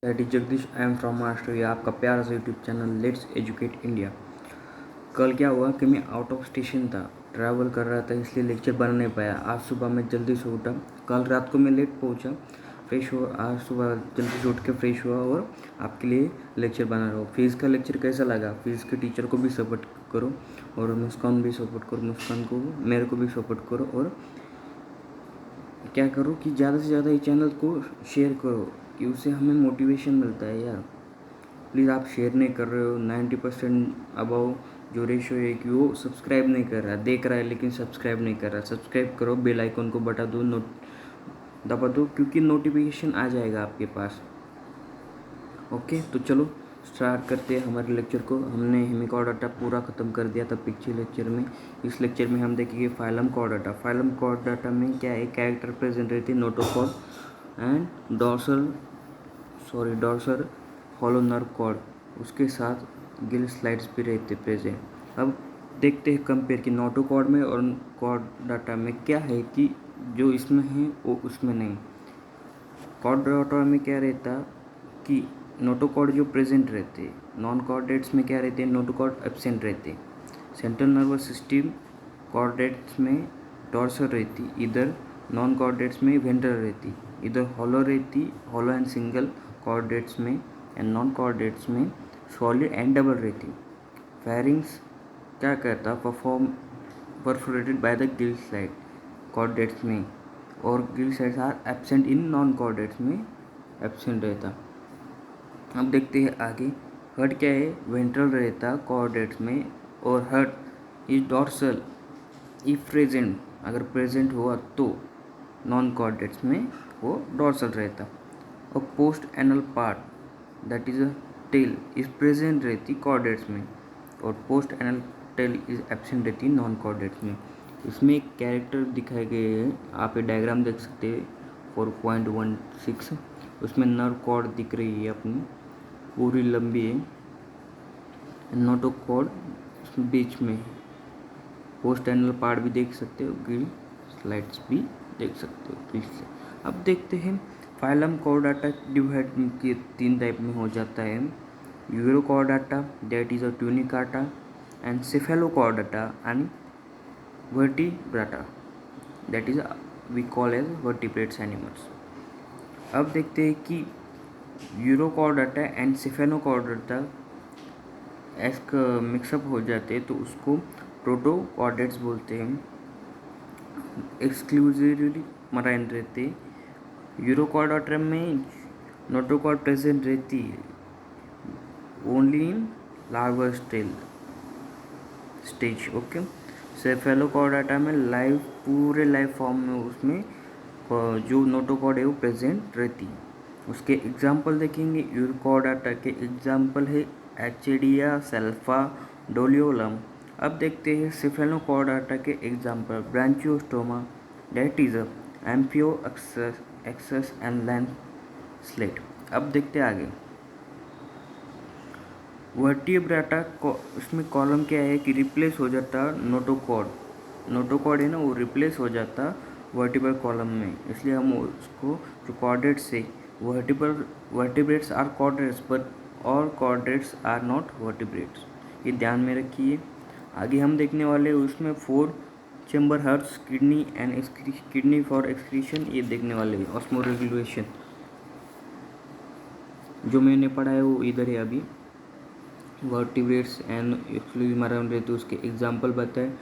That is Jagdish. I am from Maharashtra. ये आपका प्यारा सा YouTube channel let's educate India. कल क्या हुआ कि मैं आउट ऑफ स्टेशन था, ट्रैवल कर रहा था, इसलिए लेक्चर बना नहीं पाया। आज सुबह मैं जल्दी से उठा, कल रात को मैं लेट पहुंचा, फ्रेश हुआ, आज सुबह जल्दी से उठ के फ्रेश हुआ और आपके लिए लेक्चर बना रहा हूँ। फिज़िक्स का लेक्चर कैसा लगा? फिज़िक्स के टीचर को भी सपोर्ट करो और मुस्कान भी सपोर्ट करो, मुस्कान को मेरे को भी सपोर्ट करो। और क्या करो कि ज़्यादा से ज़्यादा ये चैनल को शेयर करो कि उससे हमें मोटिवेशन मिलता है यार। प्लीज़ आप शेयर नहीं कर रहे हो। 90% अबाउ जो रेशो है कि वो सब्सक्राइब नहीं कर रहा, देख रहा है लेकिन सब्सक्राइब नहीं कर रहा। सब्सक्राइब करो, बेल आइकन को बता दो, दबा दो, क्योंकि नोटिफिकेशन आ जाएगा आपके पास। ओके, तो चलो स्टार्ट करते हैं हमारे लेक्चर को। हमने हेमिकॉर्डाटा पूरा ख़त्म कर दिया था पिछले लेक्चर में। इस लेक्चर में हम देखेंगे फाइलम कॉर्डाटा। फाइलम कॉर्डाटा में क्या है? कैरेक्टर प्रेजेंट रहती है, notochord and dorsal hollow nerve cord, उसके साथ गिल स्लाइड्स भी रहते प्रेजेंट। अब देखते हैं कंपेयर कि नोटोकॉर्ड में और कॉर्डाटा में क्या है कि जो इसमें है वो उसमें नहीं। कॉर्डाटा में क्या रहता कि नोटोकॉर्ड जो प्रेजेंट रहते, नॉन कॉर्डेट्स में क्या रहते हैं? नोटोकॉर्ड एब्सेंट रहते। सेंट्रल नर्वस सिस्टम कॉर्डेट्स में डॉर्सल रहती, इधर नॉन कॉर्डेट्स में वेंट्रल रहती, इधर हॉलो रहती, हॉलो एंड सिंगल कॉर्डेट्स में, एंड नॉन कॉर्डेट्स में सॉलिड एंड डबल रहती। फेरिंग्स क्या करता? Perforated by the gill slits chordates में, और gill slits are absent in non chordates में एब्सेंट रहता। अब देखते हैं आगे। हर्ट क्या है? वेंट्रल रहता कॉर्डेट्स में, और heart is dorsal if present, अगर प्रेजेंट हुआ तो नॉन कॉर्डेट्स में वो डॉर्सल रहता। और post anal part that is a tail is present रहती कॉर्डेट्स में, और post anal tail is absent रहती नॉन कॉर्डेट्स में। इसमें एक कैरेक्टर दिखाए गए हैं, आप ये डायग्राम देख सकते हैं 4.16। उसमें नर्व कॉर्ड दिख रही है अपनी, पूरी लंबी है, नोटोकॉर्ड बीच में। पोस्ट एनल पार्ट भी देख सकते हो, गिल स्लाइड्स भी देख सकते हो फिर से। अब देखते हैं फाइलम कॉर्डाटा डिवाइड के 3 टाइप में हो जाता है। Urochordata that is a tunicata, and cephalochordata and vertebrata that is we call as vertebrates animals. अब देखते हैं कि यूरोकॉर्डाटा एंड सेफेलोकॉर्डाटा एक मिक्सअप हो जाते हैं तो उसको प्रोटोकॉर्डेट्स बोलते हैं। एक्सक्लूसिवली मराइन रहते। यूरोकॉर्डाटा में नोटोकॉर्ड प्रेजेंट रहती है only in larva stage. Okay, cephalochordata में लाइव, पूरे लाइव फॉर्म में उसमें जो नोटोकॉर्ड है वो प्रेजेंट रहती है। उसके एग्जाम्पल देखेंगे। यूरोकॉर्डाटा के एग्जाम्पल है एचेडिया, सेल्फा, डोलियोलम। अब देखते हैं सेफेलोकॉर्डाटा के example. Branchiostoma that is amphioxus and lancelet. अब देखते हैं आगे। वर्टिब्राटा उसमें कॉलम क्या है कि रिप्लेस हो जाता नोटोकॉर्ड है ना, वो रिप्लेस हो जाता वर्टिब्रल कॉलम में, इसलिए हम उसको जो कॉर्डेट्स से vertebrates are chordates but all chordates are not vertebrates, ये ध्यान में रखिए। आगे हम देखने वाले उसमें 4 chamber hearts, kidney and kidney for excretion, ये देखने वाले हैं। ऑस्मोरेगुलेशन जो मैंने पढ़ा है वो इधर है अभी। वर्टिब्रेट्स एंड एक्सक्लूसिव मराइन रहते, उसके एग्जाम्पल बताए,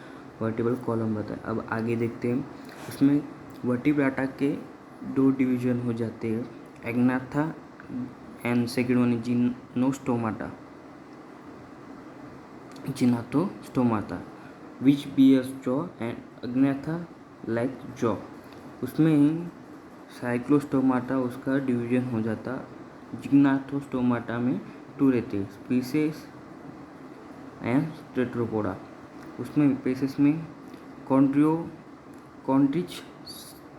वर्टिब्रल कॉलम बताए। अब आगे देखते हैं। उसमें वर्टिब्राटा के 2 डिवीजन हो जाते हैं, agnatha and second one gnathostomata which bears jaw and agnatha like jaw. उसमें साइक्लोस्टोमाटा उसका डिवीजन हो जाता। जिग्नाथोस्टोमाटा में 2 रहते, स्पीसीज एंड टेट्रोपोडा। उसमें स्पीसीज में कॉन्ड्रिच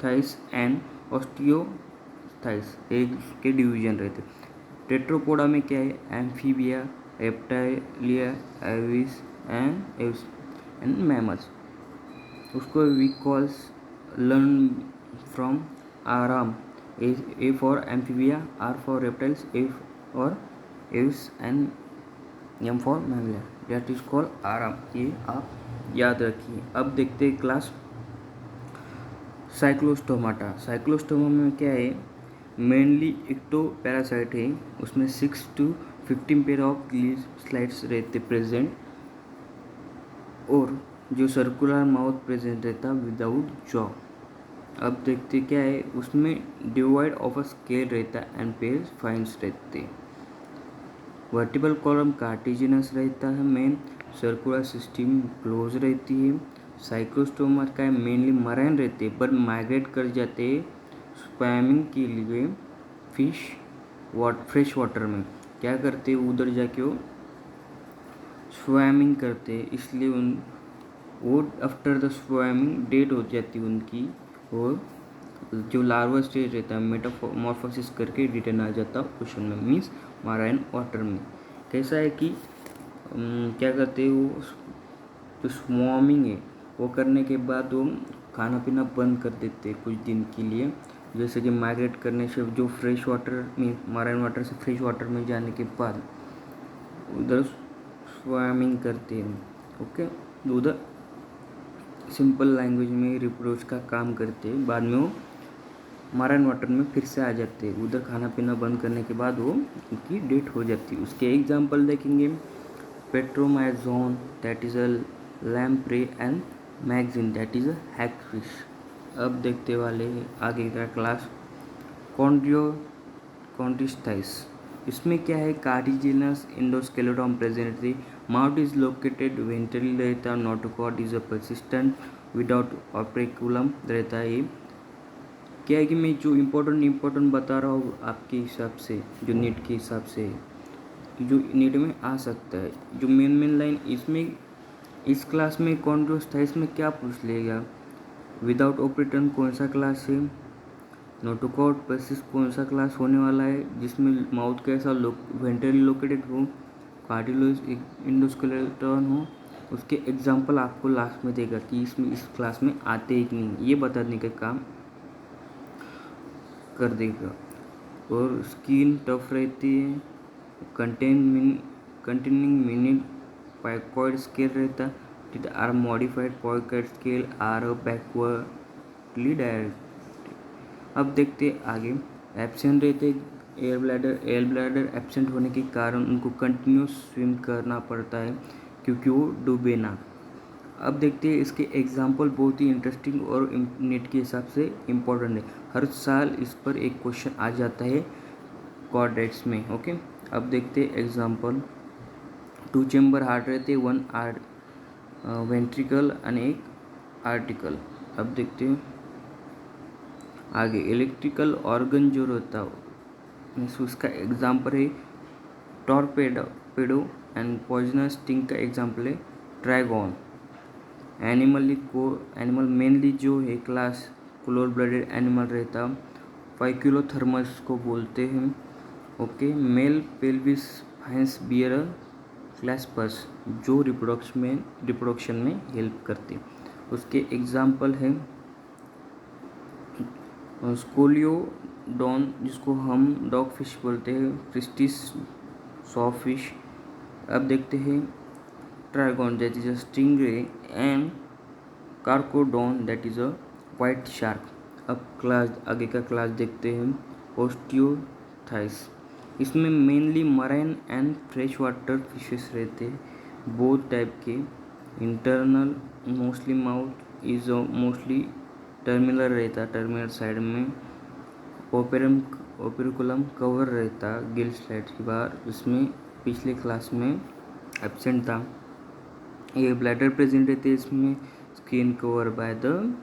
थाइस एंड ऑस्टियोथाइस एक के डिवीजन रहते। टेट्रोपोडा में क्या है? Amphibia, reptilia, aves and mammals. उसको वी कॉल्स लर्न फ्रॉम आराम A for amphibia, R for reptiles, A for aves and M for mammal. That is called आराम। ये आप याद रखिए। अब देखते हैं क्लास साइक्लोस्टोमाटा। साइक्लोस्टोमा में क्या है, मेनली इक्टो पैरासाइट है, उसमें 6 to 15 pair of gill slides रहते प्रेजेंट, और जो सर्कुलर माउथ प्रेजेंट रहता विदाउट जॉ। अब देखते क्या है, उसमें डिवाइड ऑफ अ स्केल रहता एंड पेयर फाइन्स रहते। वर्टिबल कॉलम कार्टिजिनस रहता है, मेन सर्कुलर सिस्टम क्लोज रहती है। साइक्लोस्टोमा का मेनली मराइन रहते हैं, पर माइग्रेट कर जाते हैं स्विमिंग के लिए फ्रेश वाटर में। क्या करते हैं, उधर जाके वो स्विमिंग करते हैं, इसलिए वो आफ्टर द स्विमिंग डेट हो जाती है उनकी, और जो लार्वा स्टेज रहता है मेटामॉर्फोसिस करके रिटर्न आ जाता ओशन में, मीन्स मराइन वाटर में। कैसा है कि क्या करते हैं वो, जो स्विमिंग है वो करने के बाद वो खाना पीना बंद कर देते हैं कुछ दिन के लिए, जैसे कि माइग्रेट करने से जो fresh water mean marine water से फ्रेश वाटर में जाने के बाद उधर स्विमिंग करते हैं। ओके, उधर सिंपल लैंग्वेज में रिप्रोच का काम करते हैं, बाद में वो मराइन वाटर में फिर से आ जाते हैं। उधर खाना पीना बंद करने के बाद वो उनकी डेथ हो जाती है। उसके एग्जाम्पल देखेंगे, Petromyzon that is a lamprey and magazine that is a hagfish. अब देखते वाले आगे का क्लास कॉन्ड्रियोस्टाइस। इसमें क्या है, कार्टिजिनस इंडोस्केलेटन प्रेजेंट थी, माउथ इज लोकेटेड वेंट्रली रहता, notochord is a persistent without operculum रहता है। क्या है कि मैं जो इम्पोर्टेंट बता रहा हूँ आपके हिसाब से, जो नीट के हिसाब से जो नीट में आ सकता है, जो मेन लाइन इसमें इस क्लास में कॉन्ड्रियोस्टाइस में क्या पूछ लेगा, विदाउट ऑपरेटन कौन सा क्लास है, नोटोकॉर्ड परसिस्ट कौन सा क्लास होने वाला है, जिसमें माउथ कैसा वेंट्रली लोकेटेड हो, कार्टिलेज इंडोस्केलेटन हो। उसके एग्जाम्पल आपको लास्ट में देगा कि इसमें इस क्लास में आते हैं कि नहीं, ये बताने का काम कर देगा। और स्किन टफ रहती है, कंटेनिंग मिनी पाइकॉइड स्केल रहता, it are modified placoid scale are backwardly direct. अब देखते आगे, एब्सेंट रहते एयर ब्लैडर एब्सेंट होने के कारण उनको कंटिन्यूस स्विम करना पड़ता है क्योंकि वो डूबे ना। अब देखते हैं इसके एग्जाम्पल, बहुत ही इंटरेस्टिंग और नीट के हिसाब से इम्पोर्टेंट है, हर साल इस पर एक क्वेश्चन आ जाता है कॉर्डेट्स में। ओके, अब देखते हैं एग्जाम्पल, 2 चेम्बर हार्ट रहते, 1 वेंट्रिकल और 1 आर्टिकल। अब देखते हैं आगे, इलेक्ट्रिकल ऑर्गन जो रहता है उसका एग्जाम्पल है टॉर्पेडो एंड पॉइजनस स्टिंग का एग्जाम्पल है ट्रैगोन। एनिमल मेनली जो है क्लास क्लोर ब्लडेड एनिमल रहता, फाइक्यूलोथर्मस को बोलते हैं। Okay, male pelvic fins bear claspers जो रिप्रोडक्शन में हेल्प करते। उसके एग्जाम्पल है स्कोलियोडॉन जिसको हम डॉग फिश बोलते हैं, फ्रिस्टिस सॉफिश। अब देखते हैं Trygon that is a stingray and Carcharodon that is a white shark. अब क्लास आगे का क्लास देखते हैं, ओस्टियोथाइस। इसमें mainly marine and fresh water fishes रहते हैं, बोथ टाइप के। Internal mostly mouth is mostly terminal रहता, टर्मिनल साइड में ओपेरिकुलम कवर रहता गिल स्लाइड्स के बाहर, इसमें पिछले क्लास में एब्सेंट था। ये ब्लैडर प्रेजेंट रहते, इसमें स्किन कवर बाय द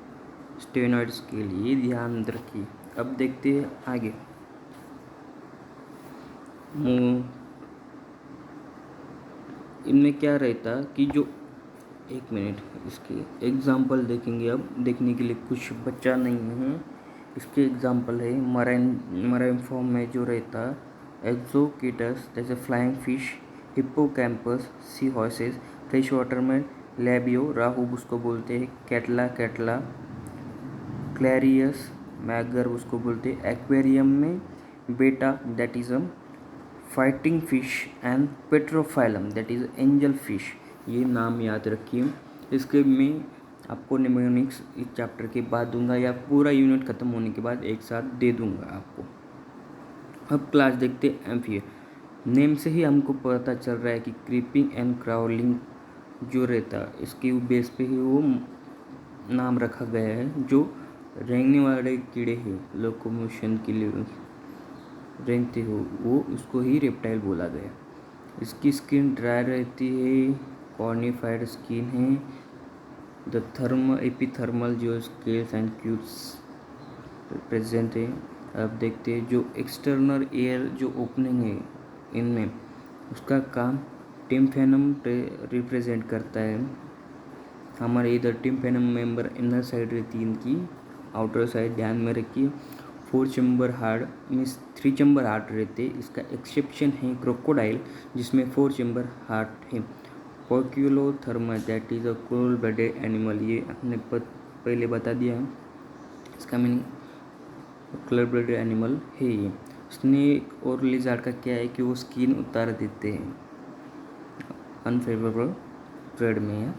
स्टेनॉइड्स के लिए ध्यान रखिए। अब देखते हैं आगे, इनमें क्या रहता कि जो एक मिनट इसके एग्जाम्पल देखेंगे। अब देखने के लिए कुछ बच्चा नहीं है, इसके एग्जाम्पल है मराइन फॉर्म में जो रहता एक्सोकेटस जैसे फ्लाइंग फिश, हिप्पोकैम्पस, सी हॉर्सेस, फ्रेश वाटर में लैबियो राहूब उसको बोलते हैं, कैटला, क्लैरियस मैगर उसको बोलते हैं। एक्वेरियम में बेटा that is a fighting fish and Pterophyllum that is angel fish, ये नाम याद रखिए। इसके मैं आपको निमोनिक्स इस चैप्टर के बाद दूंगा या पूरा यूनिट ख़त्म होने के बाद एक साथ दे दूंगा आपको। अब क्लास देखते एम्फियर। नेम से ही हमको पता चल रहा है कि क्रीपिंग एंड क्राउलिंग जो रहता इसके बेस पे ही वो नाम रखा गया है। जो रेंगने वाले कीड़े हैं, लोकोमोशन के लिए रेंगते हो, वो उसको ही रेप्टाइल बोला गया। इसकी स्किन ड्राई रहती है, कॉर्निफाइड स्किन है। द एपिथर्मल जो स्केल्स एंड क्यूट्स प्रेजेंट है। अब देखते हैं जो एक्सटर्नल एयर जो ओपनिंग है इनमें, उसका काम टिम्फेनम रिप्रेजेंट करता है। हमारे इधर टिम्फेनम मेंबर इनर साइड रहती है, इनकी आउटर साइड ध्यान में रखिए। 4 chamber heart means 3 chamber heart रहते। इसका एक्सेप्शन है क्रोकोडाइल जिसमें 4 चैम्बर हार्ट है। Poikilothermous that is a cold blooded animal, ये हमने पहले बता दिया है। इसका मीनिंग कोल्ड ब्लडेड एनिमल है ये। स्नेक और लिजार्ड का क्या है कि वो स्किन उतार देते हैं अनफेवरेबल ट्रेड में है,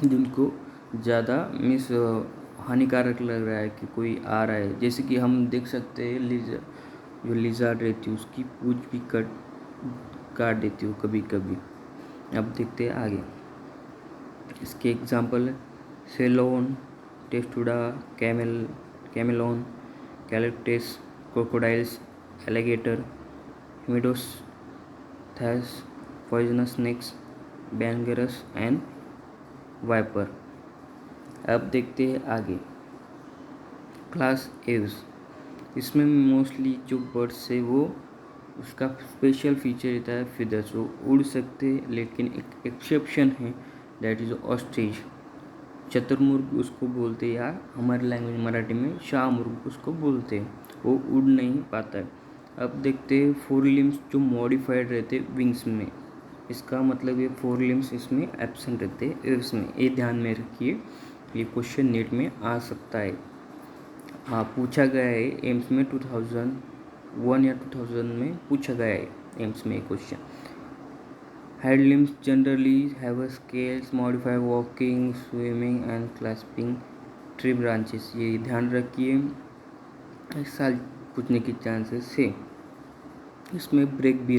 जिनको ज़्यादा मीन्स हानिकारक लग रहा है कि कोई आ रहा है। जैसे कि हम देख सकते हैं जो लिजार्ड रहती है उसकी पूंछ भी काट देती हो कभी कभी। अब देखते हैं आगे। इसके एग्जांपल है Chelone, Testudo, chameleon, Calotes, crocodiles, alligator, हेमिडोस्थैस, poisonous snakes, Bungarus and viper. अब देखते हैं आगे क्लास एव्स। इसमें मोस्टली जो बर्ड्स है वो उसका स्पेशल फीचर रहता है फिदर्स, वो उड़ सकते हैं, लेकिन एक एक्सेप्शन है दैट इज़ ऑस्ट्रिच। चतुर्मुर्ग उसको बोलते हैं, या हमारी लैंग्वेज मराठी में शाहमुर्ग उसको बोलते हैं, वो उड़ नहीं पाता है। अब देखते हैं 4 लिम्स जो मॉडिफाइड रहते विंग्स में, इसका मतलब ये 4 लिम्स इसमें एब्सेंट रहते एव्स में, ये ध्यान में रखिए। ये क्वेश्चन नेट में आ सकता है। हाँ, पूछा गया है एम्स में 2001 या 2000 में पूछा गया है एम्स में question. Head limbs generally have scales, modify walking, swimming and clasping tree branches, ये ध्यान रखिए, इस साल पूछने की चांसेस है। इसमें ब्रेक भी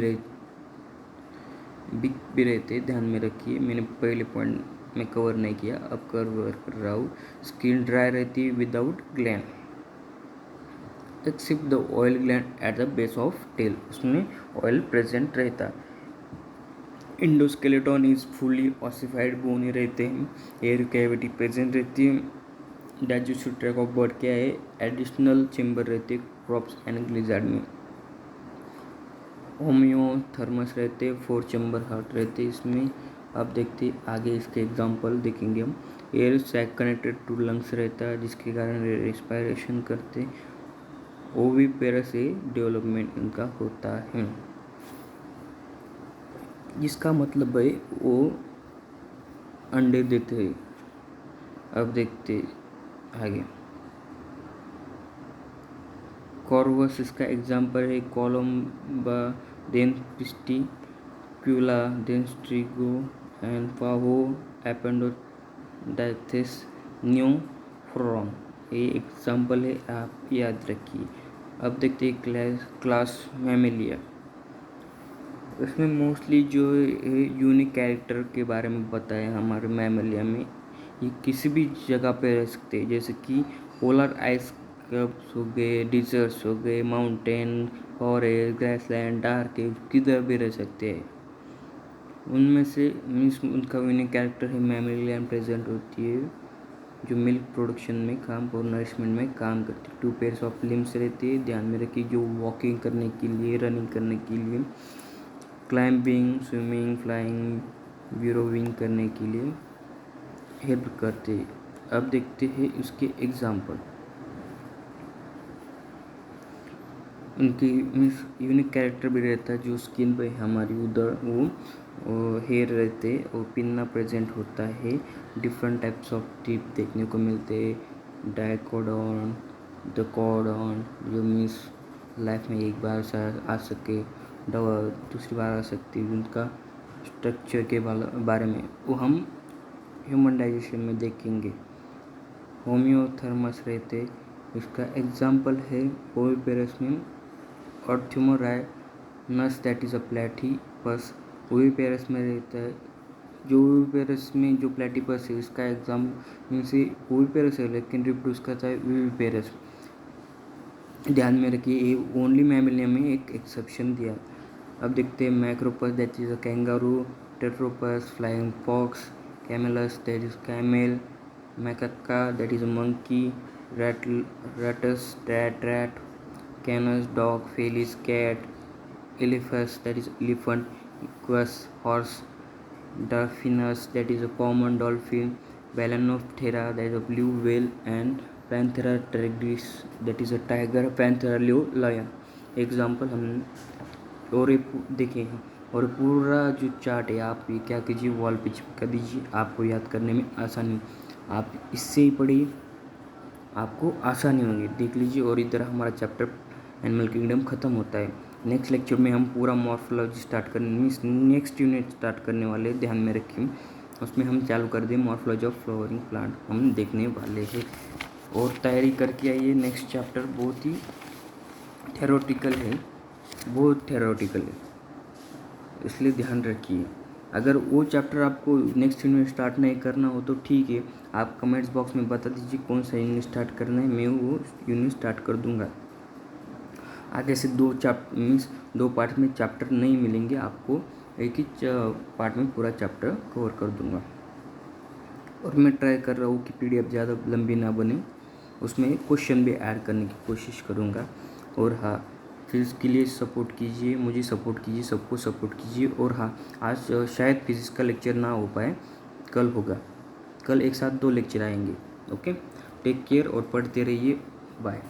रहते, ध्यान में रखिए। मैंने पहले पॉइंट में कवर नहीं किया, अब कवर कर रहा हूँ। स्किन ड्राई रहती है without gland except the oil gland at the base of tail, उसमें ऑयल प्रेजेंट रहता। Endoskeleton is fully ossified, bones रहते हैं, एयर कैविटी प्रेजेंट रहती है। डाइजेस्टिव ट्रैक ऑफ बर्ड क्या है, एडिशनल चेम्बर रहते क्रॉप्स एंड ग्लिजार्ड में। होम्योथर्मस रहते 4 चैम्बर हार्ट रहते इसमें। अब देखते आगे इसके एग्जांपल देखेंगे हम। Air sac connected to lungs रहता है जिसके कारण रेस्पिरेशन करते। ओविपेरस से डेवलपमेंट इनका होता है, जिसका मतलब है वो अंडे देते हैं। अब देखते आगे। कॉर्वस इसका एग्जांपल है, Columba, then Psittacula, then Strix and Pavo Aptenodytes Neophron, ये एग्जांपल है, आप याद रखिए। अब देखते हैं क्लास मैमेलिया। इसमें मोस्टली जो यूनिक कैरेक्टर के बारे में बताया हमारे मैमेलिया में, ये किसी भी जगह पे रह सकते हैं, जैसे कि पोलर आइस कप्स हो गए, डिजर्ट्स हो गए, माउंटेन, फॉरेस्ट, ग्रासलैंड, डार्क केव, किधर भी रह सकते हैं। उनमें से मीन्स उनका यूनिक कैरेक्टर है मैमेलिया प्रेजेंट होती है, जो मिल्क प्रोडक्शन में काम और नरिशमेंट में काम करती है। 2 पेयर्स ऑफ लिम्स रहती है, ध्यान में रखिए, जो वॉकिंग करने के लिए, रनिंग करने के लिए, क्लाइंबिंग, स्विमिंग, फ्लाइंग, वीरोविंग करने के लिए हेल्प करते हैं। अब देखते हैं इसके एग्जाम्पल। उनकी मीन्स यूनिक कैरेक्टर भी रहता है, जो स्किन पे हमारी उधर वो हेयर रहते और पिन्ना प्रेजेंट होता है। डिफरेंट टाइप्स ऑफ टिप देखने को मिलते हैं, डायकोडॉन, द कॉर्डन जो मीन्स लाइफ में एक बार आ सके, दवा दूसरी बार आ सकती है, उनका स्ट्रक्चर के बारे में वो हम ह्यूमन डाइजेशन में देखेंगे। होम्योथर्मस रहते, इसका एग्जाम्पल है ओविपेरस और Ornithorhynchus that is a platypus. Oviparous में रहता है, जो ओविपेरस में जो प्लेटिपस है इसका एग्जाम मीन्स ओविपेरस है लेकिन रिप्रोड्यूस करता है विविपेरस। ध्यान में रखिए ये ओनली मैमेलिया में एक एक्सेप्शन दिया। अब देखते हैं Macropus that is a kangaroo, Pteropus flying fox, Camelus that is camel, Macaca that is a monkey, Rattus rat, Canis dog, Felis cat, Elephas that is elephant, equus horse, dolphinus that is a common dolphin, Balanoptera that is a blue whale, and Panthera tigris that is a tiger, Panthera lion। Example हम और ये देखिए, और पूरा जो chart है आप ये क्या कीजिए वॉल पे चिपका दीजिए, आपको याद करने में आसानी, आप इससे ही पढ़िए आपको आसानी होगी। देख लीजिए और इधर हमारा चैप्टर एनिमल किंगडम ख़त्म होता है। नेक्स्ट लेक्चर में हम पूरा मॉर्फोलॉजी स्टार्ट करने मीन्स नेक्स्ट यूनिट स्टार्ट करने वाले, ध्यान में रखिए उसमें हम चालू कर दें मॉर्फोलॉजी ऑफ फ्लावरिंग प्लांट हम देखने वाले हैं। और तैयारी करके आइए, नेक्स्ट चैप्टर बहुत ही थ्योरेटिकल है, बहुत थ्योरेटिकल है, इसलिए ध्यान रखिए। अगर वो चैप्टर आपको नेक्स्ट यूनिट स्टार्ट नहीं करना हो तो ठीक है, आप कमेंट्स बॉक्स में बता दीजिए कौन सा यूनिट स्टार्ट करना है, मैं वो यूनिट स्टार्ट कर दूंगा। आगे से दो पार्ट में चैप्टर नहीं मिलेंगे आपको, एक ही पार्ट में पूरा चैप्टर कवर कर दूंगा। और मैं ट्राई कर रहा हूँ कि PDF ज़्यादा लंबी ना बने, उसमें क्वेश्चन भी ऐड करने की कोशिश करूँगा। और हाँ, फिजिक्स के लिए सपोर्ट कीजिए, मुझे सपोर्ट कीजिए, सबको सपोर्ट कीजिए। और हाँ, आज शायद फिजिक्स का लेक्चर ना हो पाए, कल होगा, कल एक साथ 2 लेक्चर आएंगे। ओके, टेक केयर और पढ़ते रहिए, बाय।